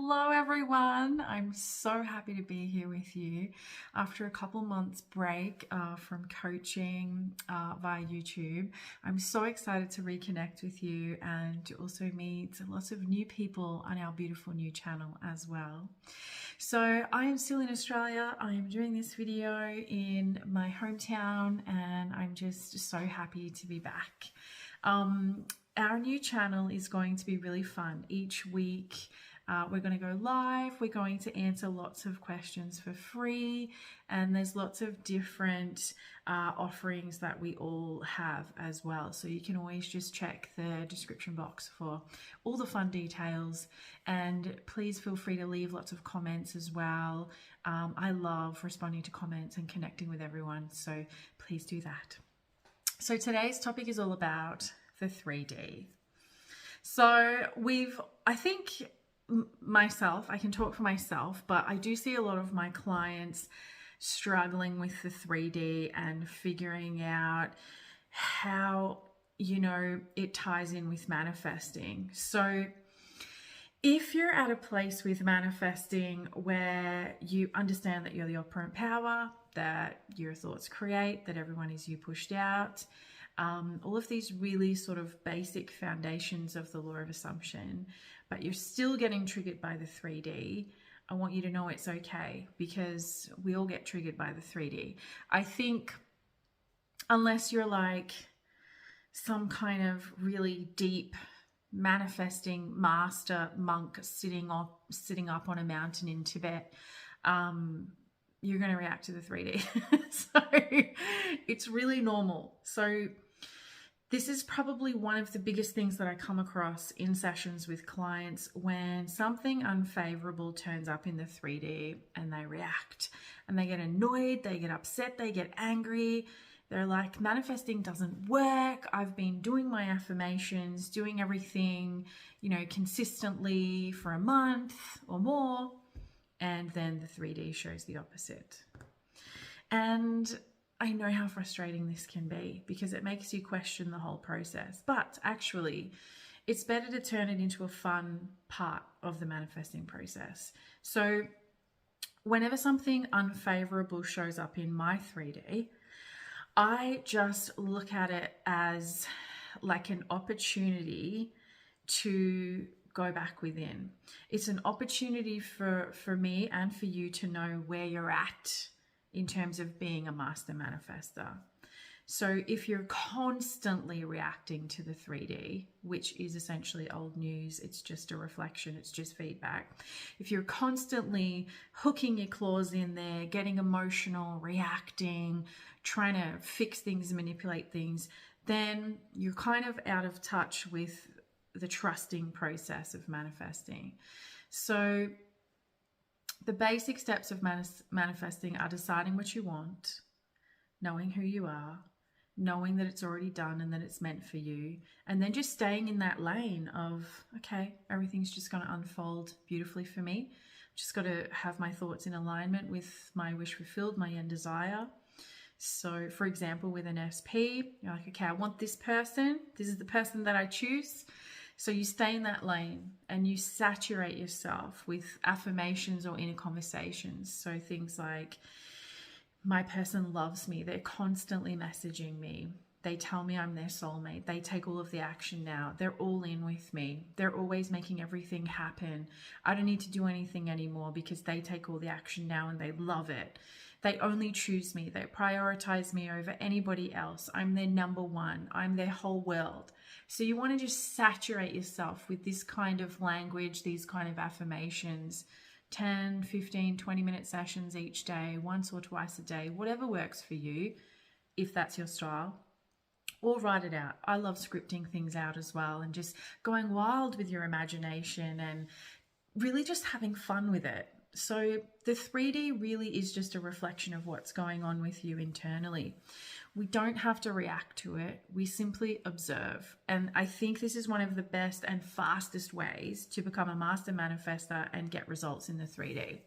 Hello everyone. I'm so happy to be here with you after a couple months break from coaching via YouTube. I'm so excited to reconnect with you and to also meet lots of new people on our beautiful new channel as well. So I am still in Australia. I am doing this video in my hometown and I'm just so happy to be back. Our new channel is going to be really fun. Each week we're going to go live. We're going to answer lots of questions for free, and there's lots of different offerings that we all have as well. So you can always just check the description box for all the fun details, and please feel free to leave lots of comments as well. I love responding to comments and connecting with everyone, so please do that. So today's topic is all about the 3D. So I think myself, I can talk for myself, but I do see a lot of my clients struggling with the 3D and figuring out how, it ties in with manifesting. So if you're at a place with manifesting where you understand that you're the operant power, that your thoughts create, that everyone is you pushed out, all of these really sort of basic foundations of the law of assumption, but you're still getting triggered by the 3D, I want you to know it's okay, because we all get triggered by the 3D. I think unless you're like some kind of really deep manifesting master monk sitting up on a mountain in Tibet, you're going to react to the 3D. So it's really normal. So this is probably one of the biggest things that I come across in sessions with clients when something unfavorable turns up in the 3D and they react and they get annoyed, they get upset, they get angry. They're like, manifesting doesn't work. I've been doing my affirmations, doing everything, consistently for a month or more. And then the 3D shows the opposite. And I know how frustrating this can be because it makes you question the whole process. But actually, it's better to turn it into a fun part of the manifesting process. So whenever something unfavorable shows up in my 3D, I just look at it as like an opportunity to go back within. It's an opportunity for me and for you to know where you're at in terms of being a master manifester. So if you're constantly reacting to the 3D, which is essentially old news, it's just a reflection, it's just feedback. If you're constantly hooking your claws in there, getting emotional, reacting, trying to fix things, manipulate things, then you're kind of out of touch with the trusting process of manifesting. So the basic steps of manifesting are deciding what you want, knowing who you are, knowing that it's already done and that it's meant for you, and then just staying in that lane of, okay, everything's just going to unfold beautifully for me. Just got to have my thoughts in alignment with my wish fulfilled, my end desire. So for example, with an SP, you're like, okay, I want this person. This is the person that I choose. So you stay in that lane and you saturate yourself with affirmations or inner conversations. So things like, my person loves me. They're constantly messaging me. They tell me I'm their soulmate. They take all of the action now. They're all in with me. They're always making everything happen. I don't need to do anything anymore because they take all the action now and they love it. They only choose me. They prioritize me over anybody else. I'm their number one. I'm their whole world. So you want to just saturate yourself with this kind of language, these kind of affirmations, 10, 15, 20-minute sessions each day, once or twice a day, whatever works for you, if that's your style. Or write it out. I love scripting things out as well and just going wild with your imagination and really just having fun with it. So the 3D really is just a reflection of what's going on with you internally. We don't have to react to it. We simply observe. And I think this is one of the best and fastest ways to become a master manifester and get results in the 3D.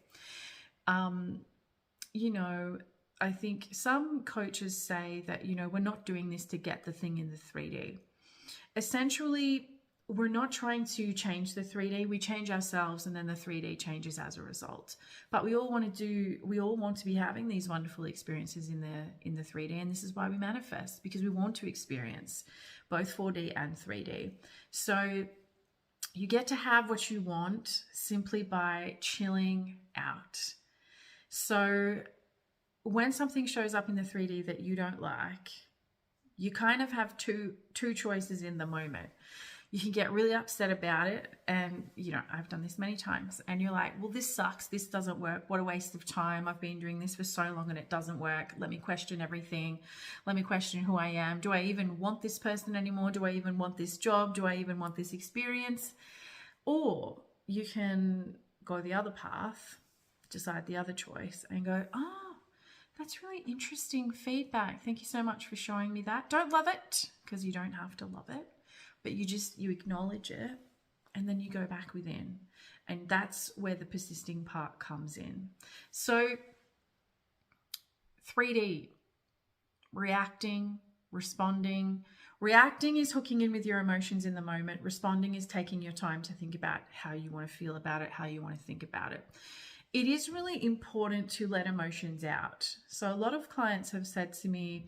I think some coaches say that, we're not doing this to get the thing in the 3D. Essentially, we're not trying to change the 3D. We change ourselves, and then the 3D changes as a result. But we all want to be having these wonderful experiences in the 3D, and this is why we manifest, because we want to experience both 4D and 3D. So you get to have what you want simply by chilling out. So when something shows up in the 3D that you don't like, you kind of have two choices in the moment. You can get really upset about it, and I've done this many times, and you're like, well, this sucks, this doesn't work, what a waste of time, I've been doing this for so long and it doesn't work, let me question everything, let me question who I am, do I even want this person anymore, do I even want this job, do I even want this experience? Or you can go the other path, decide the other choice, and go, oh, that's really interesting feedback, thank you so much for showing me that. Don't love it, because you don't have to love it, but you acknowledge it, and then you go back within. And that's where the persisting part comes in. So 3D, reacting, responding. Reacting is hooking in with your emotions in the moment. Responding is taking your time to think about how you want to feel about it, how you want to think about it. It is really important to let emotions out. So a lot of clients have said to me,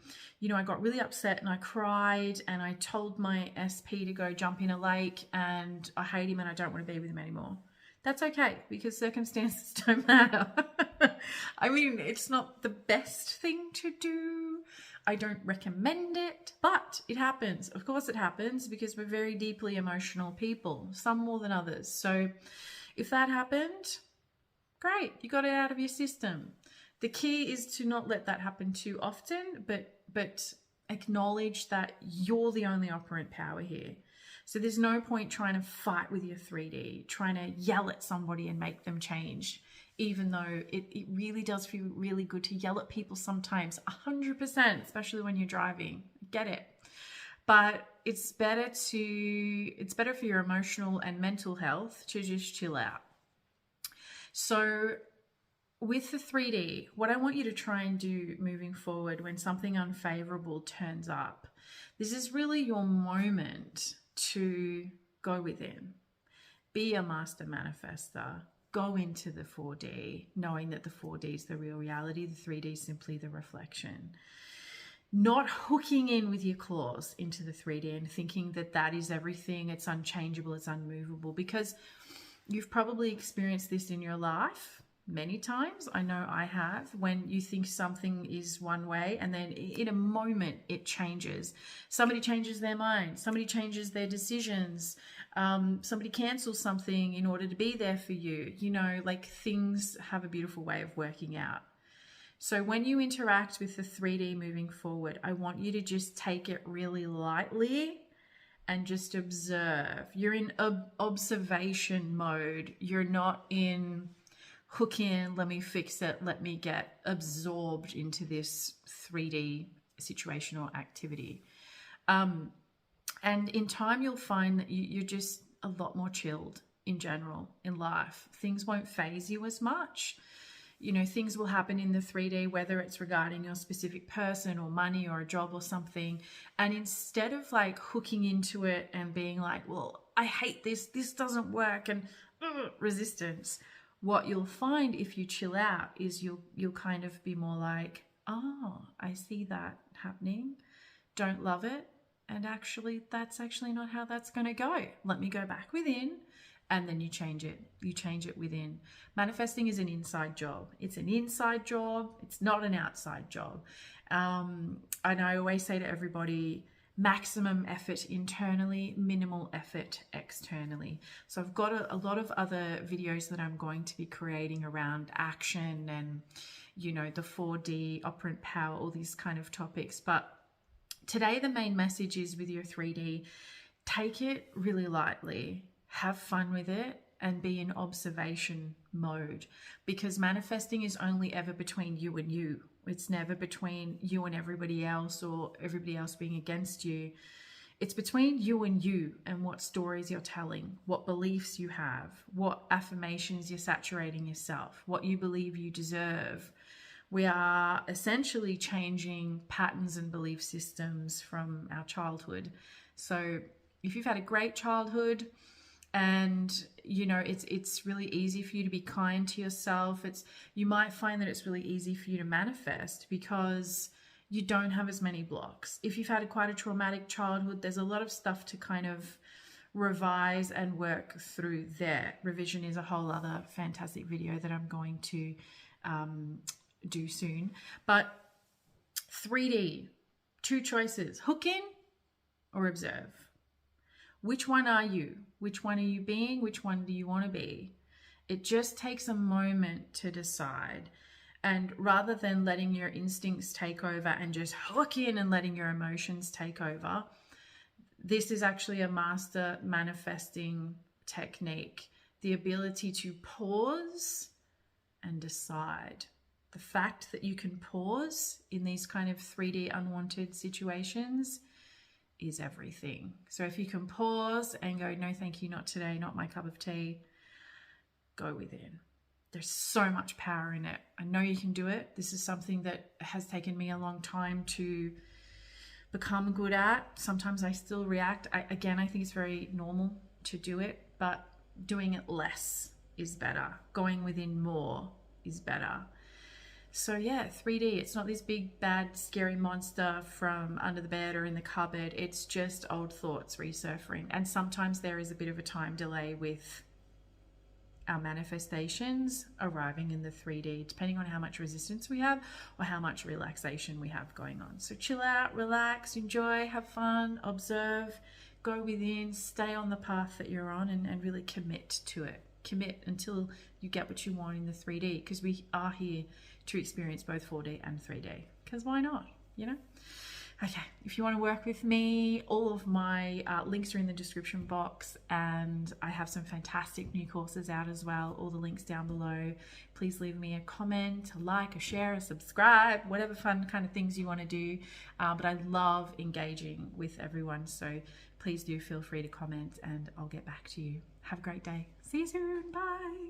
I got really upset and I cried and I told my SP to go jump in a lake and I hate him and I don't want to be with him anymore. That's okay, because circumstances don't matter. I mean, it's not the best thing to do. I don't recommend it, but it happens. Of course it happens, because we're very deeply emotional people, some more than others. So if that happened, great, you got it out of your system. The key is to not let that happen too often, but acknowledge that you're the only operant power here. So there's no point trying to fight with your 3D, trying to yell at somebody and make them change, even though it really does feel really good to yell at people sometimes, 100%, especially when you're driving. Get it. But it's better for your emotional and mental health to just chill out. So with the 3D, what I want you to try and do moving forward when something unfavorable turns up, this is really your moment to go within. Be a master manifester. Go into the 4D, knowing that the 4D is the real reality. The 3D is simply the reflection. Not hooking in with your claws into the 3D and thinking that that is everything. It's unchangeable, it's unmovable, because you've probably experienced this in your life many times. I know I have, when you think something is one way and then in a moment it changes. Somebody changes their mind, somebody changes their decisions, somebody cancels something in order to be there for you. Like, things have a beautiful way of working out. So when you interact with the 3D moving forward, I want you to just take it really lightly and just observe. You're in observation mode. You're not in hook in, let me fix it, let me get absorbed into this 3D situation or activity. And in time, you'll find that you're just a lot more chilled in general in life. Things won't faze you as much. Things will happen in the 3D, whether it's regarding your specific person or money or a job or something. And instead of like hooking into it and being like, well, I hate this doesn't work, and resistance, what you'll find if you chill out is you'll kind of be more like, oh, I see that happening. Don't love it. And actually, that's actually not how that's going to go. Let me go back within. And then you change it. You change it within. Manifesting is an inside job. It's an inside job. It's not an outside job. And I always say to everybody, maximum effort internally, minimal effort externally. So I've got a lot of other videos that I'm going to be creating around action and, the 4D, operant power, all these kind of topics. But today, the main message is with your 3D, take it really lightly. Have fun with it and be in observation mode, because manifesting is only ever between you and you. It's never between you and everybody else or everybody else being against you. It's between you and what stories you're telling, what beliefs you have, what affirmations you're saturating yourself, what you believe you deserve. We are essentially changing patterns and belief systems from our childhood. So If you've had a great childhood, and you know it's really easy for you to be kind to yourself, you might find that it's really easy for you to manifest because you don't have as many blocks. If you've had quite a traumatic childhood, there's a lot of stuff to kind of revise and work through there. Revision is a whole other fantastic video that I'm going to do soon. But 3D, two choices: hook in or observe. Which one are you? Which one are you being? Which one do you want to be? It just takes a moment to decide. And rather than letting your instincts take over and just hook in and letting your emotions take over, this is actually a master manifesting technique. The ability to pause and decide. The fact that you can pause in these kind of 3D unwanted situations is everything. So if you can pause and go, no, thank you, not today, not my cup of tea, go within. There's so much power in it. I know you can do it. This is something that has taken me a long time to become good at. Sometimes I still react. I think it's very normal to do it, but doing it less is better. Going within more is better. So yeah, 3D, it's not this big, bad, scary monster from under the bed or in the cupboard. It's just old thoughts resurfacing. And sometimes there is a bit of a time delay with our manifestations arriving in the 3D, depending on how much resistance we have or how much relaxation we have going on. So chill out, relax, enjoy, have fun, observe, go within, stay on the path that you're on, and really commit to it. Commit until you get what you want in the 3D, because we are here to experience both 4D and 3D, because why not, you know? Okay, if you want to work with me, all of my links are in the description box, and I have some fantastic new courses out as well. All the links down below. Please leave me a comment, a like, a share, a subscribe, whatever fun kind of things you want to do. But I love engaging with everyone, so please do feel free to comment and I'll get back to you. Have a great day. See you soon. Bye.